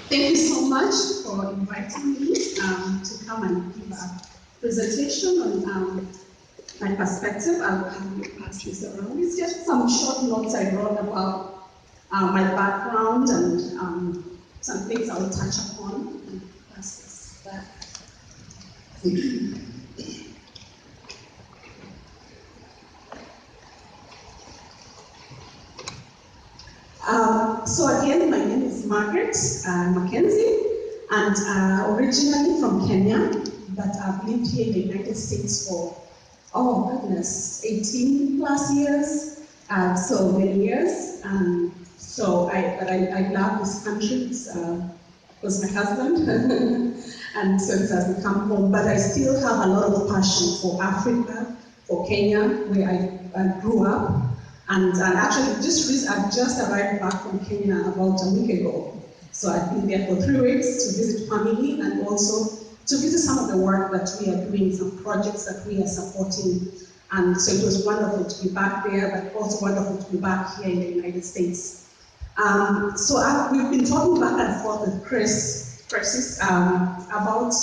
Thank you so much for inviting me to come and give a presentation on my perspective. I'll have you pass this around. It's just some short notes I wrote about my background and some things I'll touch upon. And pass this back. So again, my name is Margaret Mackenzie, and originally from Kenya, but I've lived here in the United States for, oh goodness, 18 plus years, so many years. So I love this country. It was my husband, and so it has become home. But I still have a lot of passion for Africa, for Kenya, where I grew up. And actually, I've just arrived back from Kenya about a week ago. So I've been there for 3 weeks to visit family and also to visit some of the work that we are doing, some projects that we are supporting. And so it was wonderful to be back there, but also wonderful to be back here in the United States. We've been talking back and forth with Chris about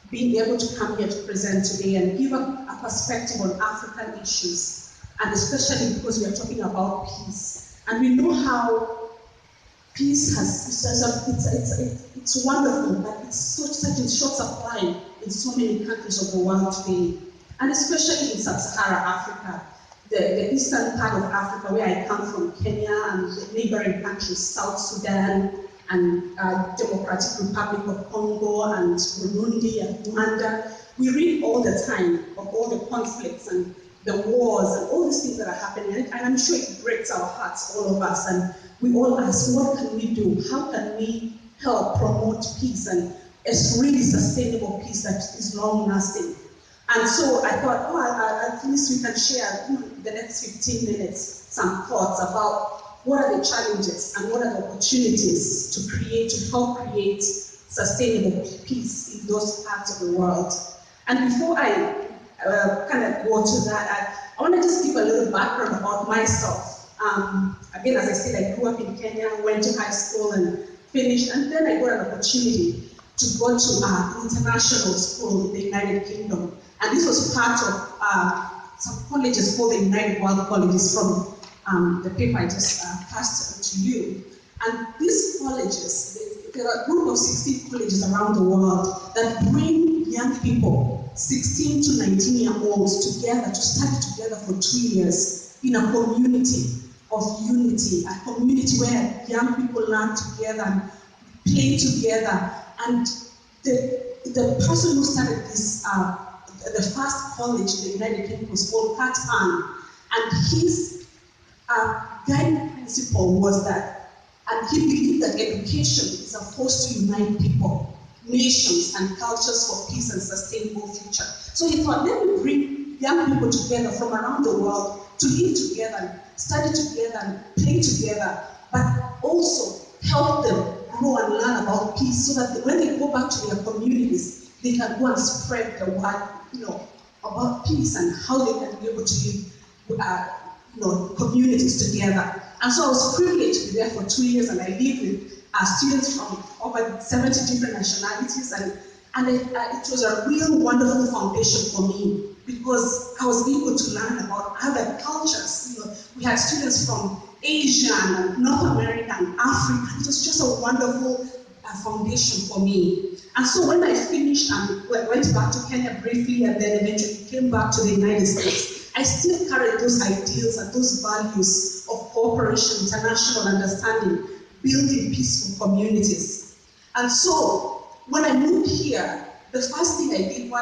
being able to come here to present today and give a perspective on African issues. And especially because we are talking about peace. And we know how peace it's wonderful, but it's such in short supply in so many countries of the world today. And especially in sub-Saharan Africa, the eastern part of Africa, where I come from, Kenya, and the neighboring countries, South Sudan, and Democratic Republic of Congo, and Burundi, and Rwanda. We read all the time of all the conflicts and the wars and all these things that are happening, and I'm sure it breaks our hearts, all of us, and we all ask, what can we do? How can we help promote peace and a really sustainable peace that is long-lasting? And so I thought, at least we can share the next 15 minutes some thoughts about what are the challenges and what are the opportunities to help create sustainable peace in those parts of the world. And before I kind of go to that, I want to just give a little background about myself. Again, as I said, I grew up in Kenya, went to high school and finished, and then I got an opportunity to go to international school in the United Kingdom. And this was part of some colleges called the United World Colleges from the paper I just passed to you. And these colleges, there are a group of 16 colleges around the world that bring young people, 16 to 19-year-olds, together to study together for 2 years in a community of unity, a community where young people learn together and play together. And the person who started this, the first college in the United Kingdom was called Kurt Hahn, and his guiding principle was that, and he believed that education is a force to unite people, nations, and cultures for peace and sustainable future. So he thought, let me bring young people together from around the world to live together, study together, and play together, but also help them grow and learn about peace so that when they go back to their communities, they can go and spread the word, about peace and how they can be able to live communities together. And so I was privileged to be there for 2 years, and I lived with students from over 70 different nationalities, and it was a real wonderful foundation for me because I was able to learn about other cultures. We had students from Asia and North America and Africa. It was just a wonderful foundation for me. And so when I finished and went back to Kenya briefly and then eventually came back to the United States, I still carried those ideals and those values of cooperation, international understanding, building peaceful communities. And so when I moved here, the first thing I did by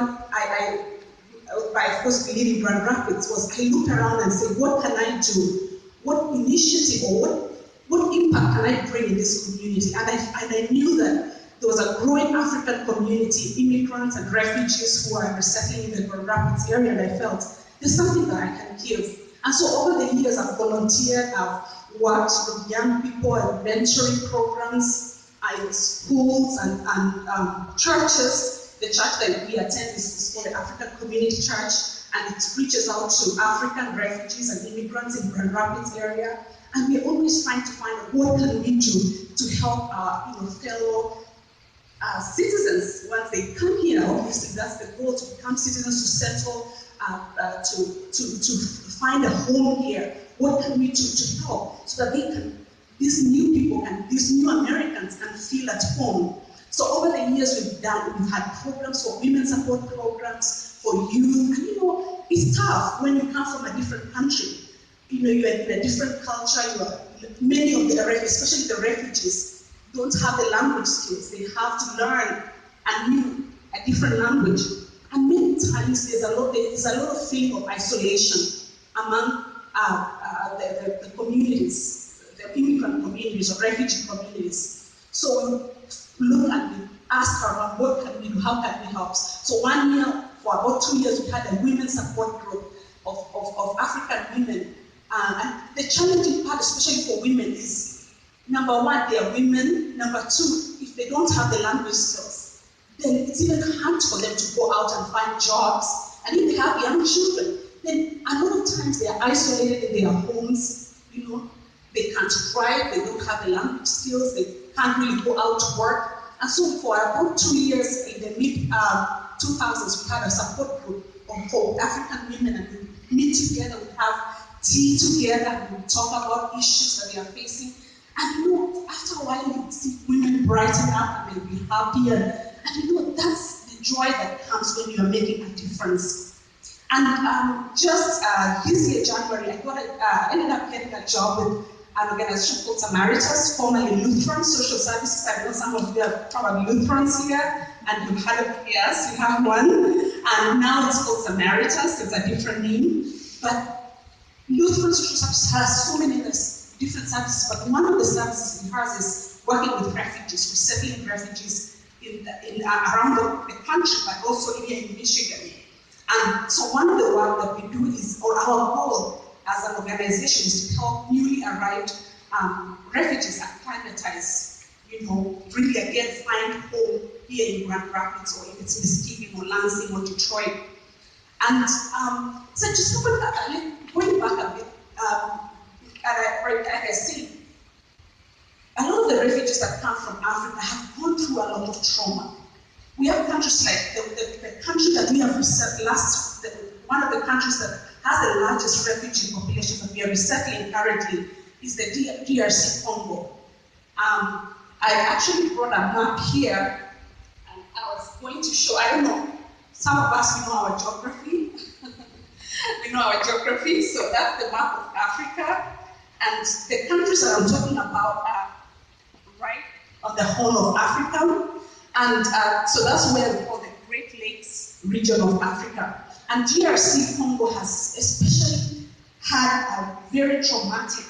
of course living in Grand Rapids was I looked around and said, what can I do? What initiative or what impact can I bring in this community? And I knew that there was a growing African community, immigrants and refugees who are resettling in the Grand Rapids area, and I felt there's something that I can give. And so over the years, I've volunteered, I've worked with young people and mentoring programs in schools and churches. The church that we attend is called the African Community Church, and it reaches out to African refugees and immigrants in Grand Rapids area. And we're always trying to find out what can we do to help our fellow citizens once they come here. Obviously, that's the goal, to become citizens, to settle, to find a home here. What can we do to help so that these new people these new Americans can feel at home? So over the years we've had programs for women support programs for youth, and it's tough when you come from a different country. You're in a different culture. Many of the especially the refugees, don't have the language skills. They have to learn a different language, and many times there's a lot of feeling of isolation among the communities, the immigrant communities or refugee communities. So we look and ask around, what can we do? How can we help? So 1 year, for about 2 years, we had a women support group of African women. And the challenging part, especially for women, is number one, they are women. Number two, if they don't have the language skills, then it's even hard for them to go out and find jobs. And if they have young children, then a lot of times they are isolated in their homes. They can't drive, they don't have the language skills, they can't really go out to work. And so for about 2 years, in the mid-2000s, we had a support group for African women, and we meet together, we have tea together, and we talk about issues that they are facing. And after a while, you see women brighten up and they'll be happy. And that's the joy that comes when you're making a difference. And just this year, January, I ended up getting a job with an organization called Samaritas, formerly Lutheran Social Services. I know some of you are probably Lutherans here, and you've heard of, yes, you have one. And now it's called Samaritas, it's a different name. But Lutheran Social Services has so many different services, but one of the services it has is working with refugees, resettling refugees around the country, but also here in Michigan. And so one of the work that we do is, or our goal as an organization, is to help newly arrived refugees acclimatize, really again find home here in Grand Rapids, or if it's Muskegon or Lansing or Detroit. And so just going back a bit, like I said, a lot of the refugees that come from Africa have gone through a lot of trauma. We have countries like the country that we have one of the countries that has the largest refugee population that we are resettling currently is the DRC Congo. I actually brought a map here, and I was going to show, I don't know, some of us, we know our geography. We know our geography, so that's the map of Africa. And the countries that I'm talking about are right on the Horn of Africa. And so that's where we call the Great Lakes region of Africa. And DRC Congo has especially had a very traumatic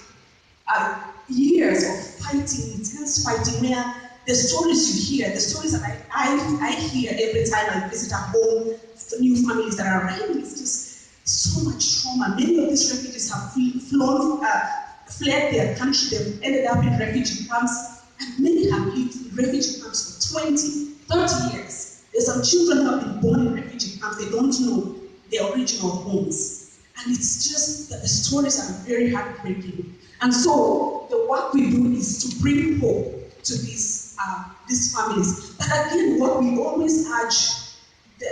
years of fighting, intense fighting, where the stories you hear, the stories that I hear every time I visit a home, the new families that are arriving, it's just so much trauma. Many of these refugees have fled their country, they've ended up in refugee camps, and many have lived in refugee camps for 20, 30 years. There's some children who have been born in refugee camps, they don't know their original homes. And it's just that the stories are very heartbreaking. And so the work we do is to bring hope to these families. But again, what we always urge the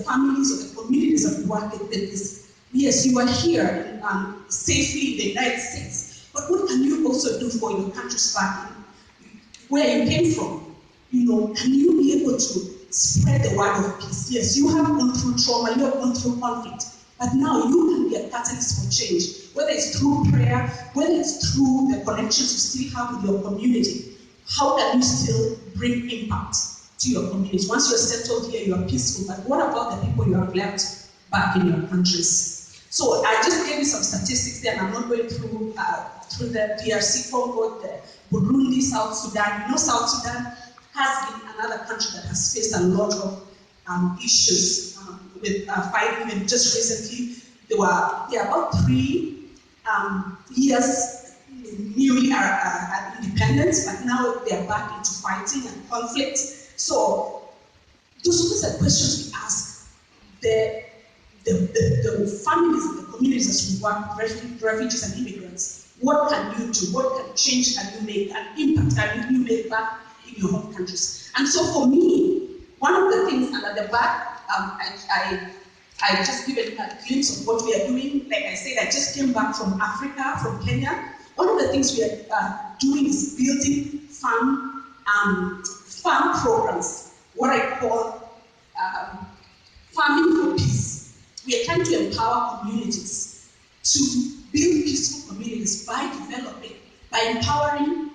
families or the communities that we work with is, yes, you are here safely in the United States, but what can you also do for your countries back where you came from? Can you be able to spread the word of peace? Yes, you have gone through trauma, you have gone through conflict, but now you can be a catalyst for change, whether it's through prayer, whether it's through the connections you still have with your community. How can you still bring impact to your communities? Once you're settled here, you're peaceful, but what about the people you have left back in your countries? So I just gave you some statistics there, and I'm not going through the DRC Congo, the Burundi, South Sudan. South Sudan has been another country that has faced a lot of issues with fighting. And just recently, there are about 3 years newly at independence, but now they are back into fighting and conflict. So those are the questions we ask the families and the communities as we work with refugees and immigrants. What can you do? What change can you make? An impact can you make back in your home countries. And so for me, one of the things, and at the back, I just given a glimpse of what we are doing. Like I said, I just came back from Africa, from Kenya. One of the things we are doing is building farm programs, what I call farming for peace. We are trying to empower communities to build peaceful communities by empowering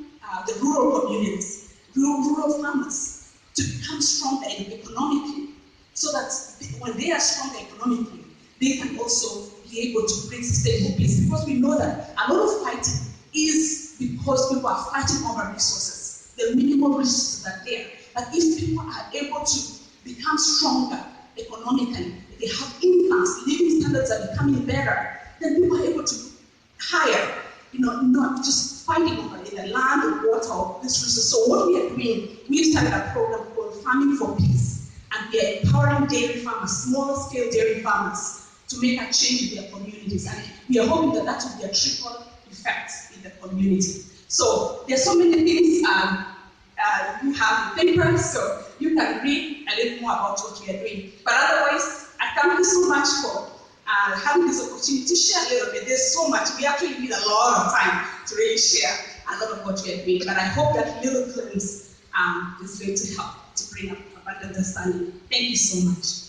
the rural communities, rural farmers, to become stronger economically, so that when they are stronger economically, they can also be able to bring sustainable peace. Because we know that a lot of fighting is because people are fighting over resources, the minimal resources that are there. But if people are able to become stronger economically, they have incomes, living standards are becoming better, then people are able to hire, not just fighting over the land or water or this resource. So what we are doing, we've started a program called Farming for Peace, and we are empowering dairy farmers, small-scale dairy farmers, to make a change in their communities. And we are hoping that that will be a trickle effect in the community. So there's so many things. You have the papers, so you can read a little more about what we are doing. But otherwise, I thank you so much for having this opportunity to share a little bit. There's so much. We actually need a lot of time to really share a lot of what we are doing. But I hope that little glimpse is going to help to bring up abundant understanding. Thank you so much.